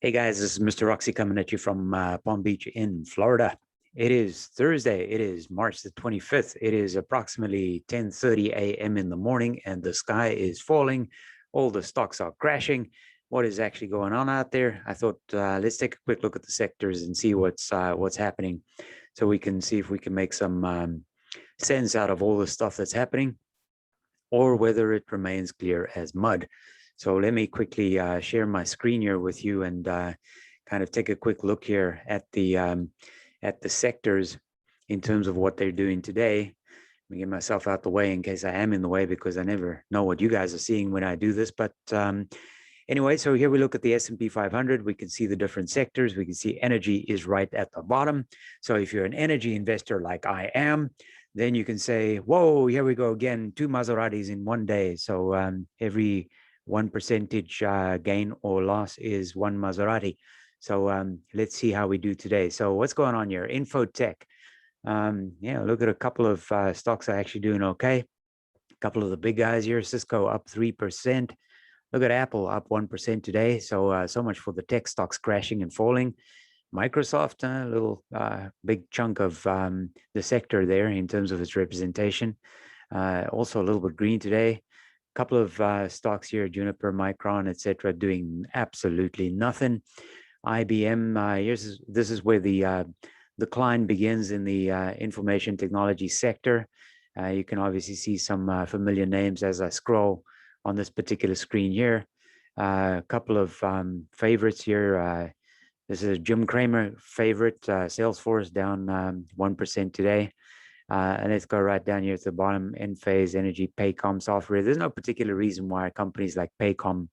Hey guys, this is Mr. Roxy coming at you from Palm Beach in Florida. It is Thursday. It is March the 25th. It is approximately 10:30 a.m. in the morning and the sky is falling. All the stocks are crashing. What is actually going on out there? I thought let's take a quick look at the sectors and see what's happening so we can see if we can make some sense out of all the stuff that's happening or whether it remains clear as mud. So let me quickly share my screen here with you and kind of take a quick look here at the sectors in terms of what they're doing today. Let me get myself out the way in case I am in the way, because I never know what you guys are seeing when I do this. But anyway, so here we look at the S&P 500. We can see the different sectors. We can see energy is right at the bottom. So if you're an energy investor like I am, then you can say, whoa, here we go again, two Maseratis in one day. So every 1% gain or loss is one Maserati. So let's see how we do today. So what's going on here? Infotech. Yeah, look at a couple of stocks are actually doing okay. A couple of the big guys here. Cisco up 3%. Look at Apple up 1% today. So much for the tech stocks crashing and falling. Microsoft, a little big chunk of the sector there in terms of its representation. Also a little bit green today. A couple of stocks here, Juniper, Micron, etc., doing absolutely nothing. IBM, this is where the decline begins in the information technology sector. You can obviously see some familiar names as I scroll on this particular screen here. A couple of favorites here. This is a Jim Cramer favorite, Salesforce down 1% today. And let's go right down here to the bottom, Enphase Energy, Paycom Software. There's no particular reason why companies like Paycom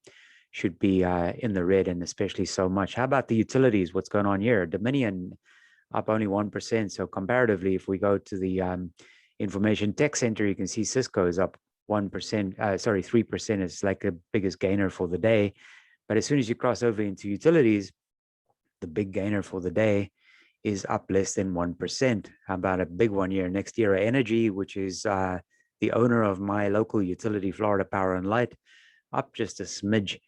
should be in the red, and especially so much. How about the utilities? What's going on here? Dominion up only 1%. So comparatively, if we go to the information tech center, you can see Cisco is up 1%, 3%. It's like the biggest gainer for the day. But as soon as you cross over into utilities, the big gainer for the day is up less than 1%. How about a big one here? Next Era Energy, which is the owner of my local utility, Florida Power and Light, up just a smidge.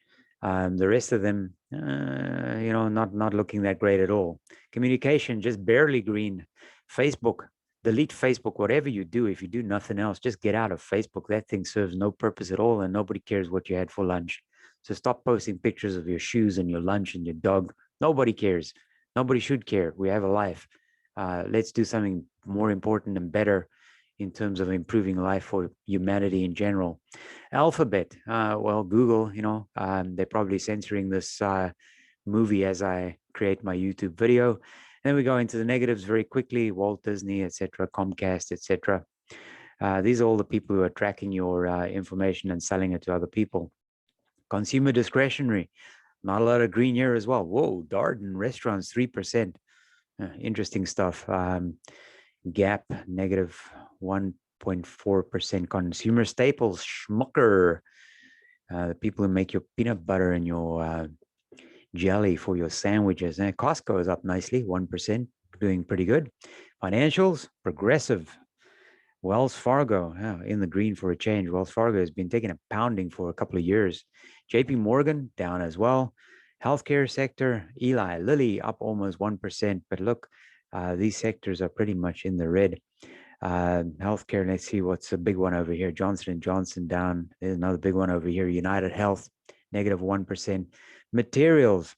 The rest of them, not looking that great at all. Communication, just barely green. Facebook, delete Facebook, whatever you do. If you do nothing else, just get out of Facebook. That thing serves no purpose at all, and nobody cares what you had for lunch. So stop posting pictures of your shoes and your lunch and your dog. Nobody cares. Nobody should care. We have a life. Let's do something more important and better in terms of improving life for humanity in general. Alphabet, well, Google, they're probably censoring this movie as I create my YouTube video. Then we go into the negatives very quickly. Walt Disney, etc., Comcast, etc. These are all the people who are tracking your information and selling it to other people. Consumer discretionary, not a lot of green here as well. Whoa, Darden restaurants, 3%. Interesting stuff. Gap, negative 1.4%. Consumer staples, Schmucker, the people who make your peanut butter and your jelly for your sandwiches. And Costco is up nicely, 1%, doing pretty good. Financials, Progressive, Wells Fargo, in the green for a change. Wells Fargo has been taking a pounding for a couple of years. JP Morgan down as well. Healthcare sector, Eli Lilly up almost 1%. But look, these sectors are pretty much in the red. Healthcare, let's see what's a big one over here. Johnson & Johnson down. There's another big one over here. United Health, negative 1%. Materials,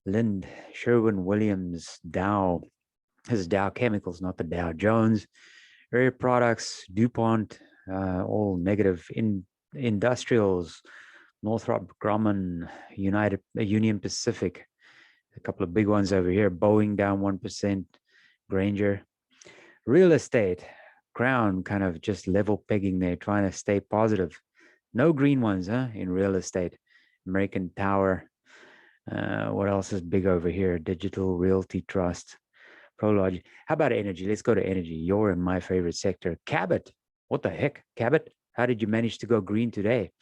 Lind, Sherwin-Williams, Dow. This is Dow Chemicals, not the Dow Jones. Air products, DuPont, all negative. Industrials, Northrop Grumman, Union Pacific, a couple of big ones over here. Boeing down 1%, Granger. Real estate, Crown kind of just level pegging there, trying to stay positive. No green ones, in real estate. American Tower. What else is big over here? Digital Realty Trust. Prologic. How about energy? Let's go to energy. Your and my favorite sector. Cabot. What the heck? Cabot? How did you manage to go green today?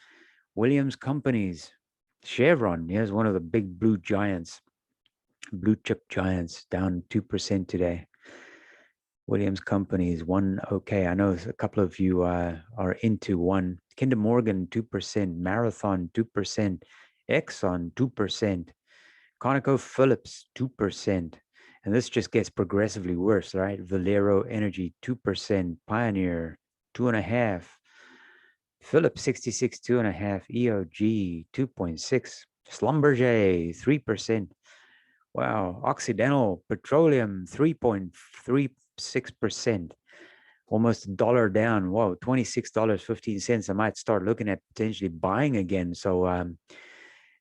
Williams Companies. Chevron. Here's one of the big blue giants. Blue chip giants down 2% today. Williams Companies, one okay. I know a couple of you are into one. Kinder Morgan, 2%. Marathon, 2%. Exxon, 2%. ConocoPhillips, 2%. And this just gets progressively worse, right? Valero Energy, 2%. Pioneer, 2.5%. Phillips, 66, 2.5%. EOG, 2.6%. Schlumberger, 3%. Wow. Occidental Petroleum, 3.36%. Almost $1 down. Whoa, $26.15. I might start looking at potentially buying again. So,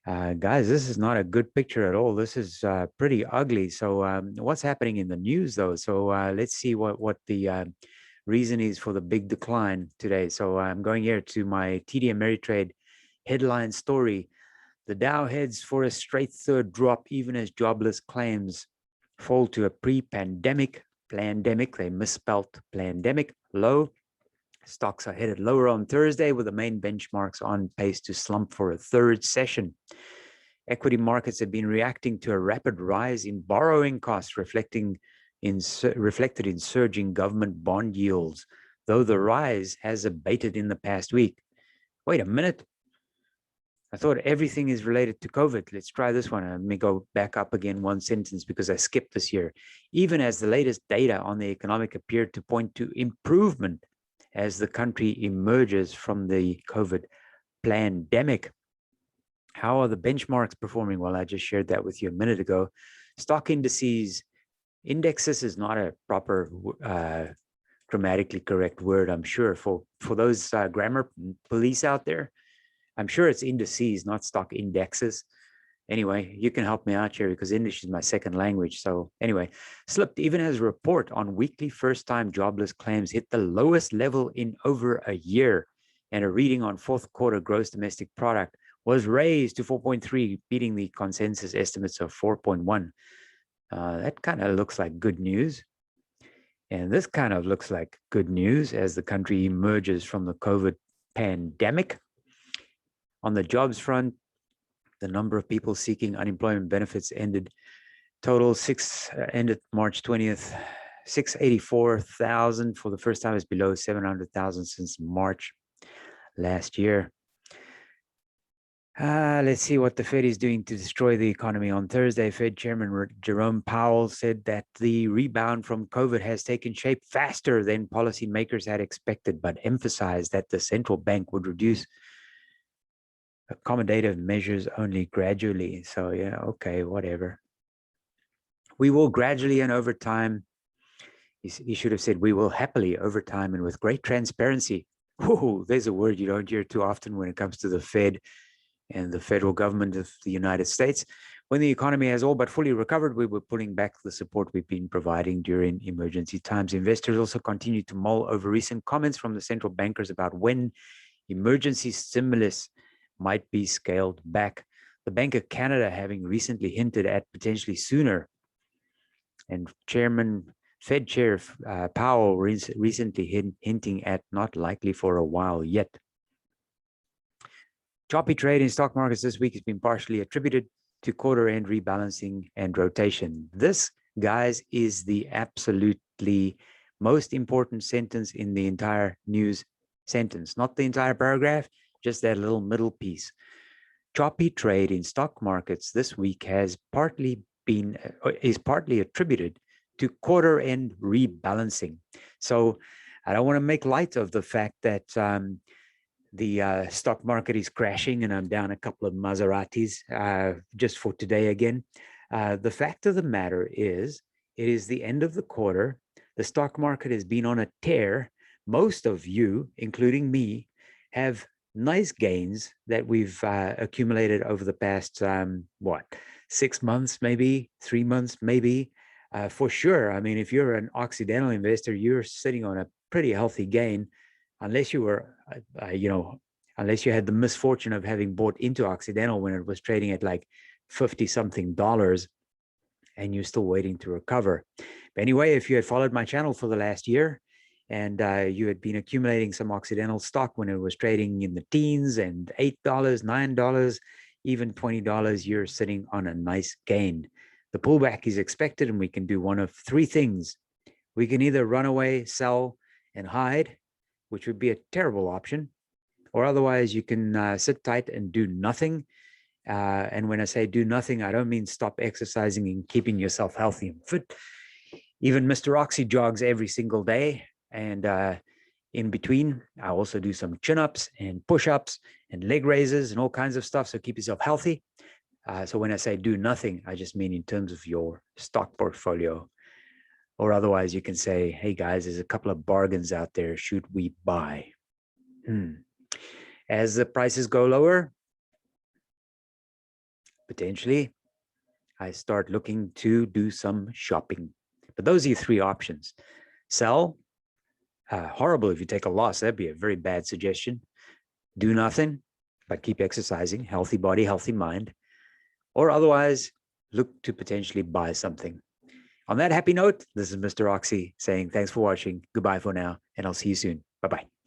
guys, this is not a good picture at all. This is pretty ugly. So what's happening in the news, though? So let's see what the reason is for the big decline today. So I'm going here to my TD Ameritrade headline story. The Dow heads for a straight third drop, even as jobless claims fall to a pre-pandemic, plandemic, they misspelt plandemic, low. Stocks are headed lower on Thursday, with the main benchmarks on pace to slump for a third session. Equity markets have been reacting to a rapid rise in borrowing costs, reflected in surging government bond yields, though the rise has abated in the past week. Wait a minute. I thought everything is related to COVID. Let's try this one. Let me go back up again one sentence because I skipped this here. Even as the latest data on the economic appeared to point to improvement as the country emerges from the COVID pandemic. How are the benchmarks performing? Well, I just shared that with you a minute ago. Stock indexes is not a proper grammatically correct word, I'm sure. For those grammar police out there, I'm sure it's indices, not stock indexes. Anyway, you can help me out here because English is my second language. So anyway, slipped even as a report on weekly first-time jobless claims hit the lowest level in over a year. And a reading on fourth quarter gross domestic product was raised to 4.3, beating the consensus estimates of 4.1. That kind of looks like good news. And this kind of looks like good news as the country emerges from the COVID pandemic. On the jobs front, the number of people seeking unemployment benefits ended March 20th, 684,000 for the first time. Is below 700,000 since March last year. Let's see what the Fed is doing to destroy the economy. On Thursday, Fed Chairman Jerome Powell said that the rebound from COVID has taken shape faster than policymakers had expected, but emphasized that the central bank would reduce accommodative measures only gradually. So yeah, okay, whatever. We will gradually and over time. He should have said, we will happily over time and with great transparency. Whoa, there's a word you don't hear too often when it comes to the Fed and the federal government of the United States. When the economy has all but fully recovered, we were pulling back the support we've been providing during emergency times. Investors also continue to mull over recent comments from the central bankers about when emergency stimulus might be scaled back. The Bank of Canada having recently hinted at potentially sooner. And Fed Chair Powell recently hinting at not likely for a while yet. Choppy trade in stock markets this week has been partially attributed to quarter-end rebalancing and rotation. This, guys, is the absolutely most important sentence in the entire news sentence. Not the entire paragraph, just that little middle piece. Choppy trade in stock markets this week is partly attributed to quarter-end rebalancing. So I don't want to make light of the fact that the stock market is crashing and I'm down a couple of Maseratis just for today again. The fact of the matter is, it is the end of the quarter. The stock market has been on a tear. Most of you, including me, have nice gains that we've accumulated over the past, 6 months, maybe 3 months, maybe. For sure. I mean, if you're an Occidental investor, you're sitting on a pretty healthy gain, unless you were, unless you had the misfortune of having bought into Occidental when it was trading at like 50 something dollars and you're still waiting to recover. But anyway, if you had followed my channel for the last year and you had been accumulating some Occidental stock when it was trading in the teens and $8, $9, even $20, you're sitting on a nice gain. The pullback is expected and we can do one of three things. We can either run away, sell, and hide, which would be a terrible option, or otherwise you can sit tight and do nothing And when I say do nothing, I don't mean stop exercising and keeping yourself healthy and fit. Even Mr. Oxy jogs every single day. And in between, I also do some chin-ups and push-ups and leg raises and all kinds of stuff. So keep yourself healthy. So when I say do nothing, I just mean in terms of your stock portfolio. Or otherwise, you can say, hey guys, there's a couple of bargains out there. Should we buy? As the prices go lower, potentially, I start looking to do some shopping. But those are your three options. Sell, horrible if you take a loss. That'd be a very bad suggestion. Do nothing, but keep exercising, healthy body, healthy mind. Or otherwise, look to potentially buy something. On that happy note, this is Mr. Oxy saying thanks for watching. Goodbye for now, and I'll see you soon. Bye-bye.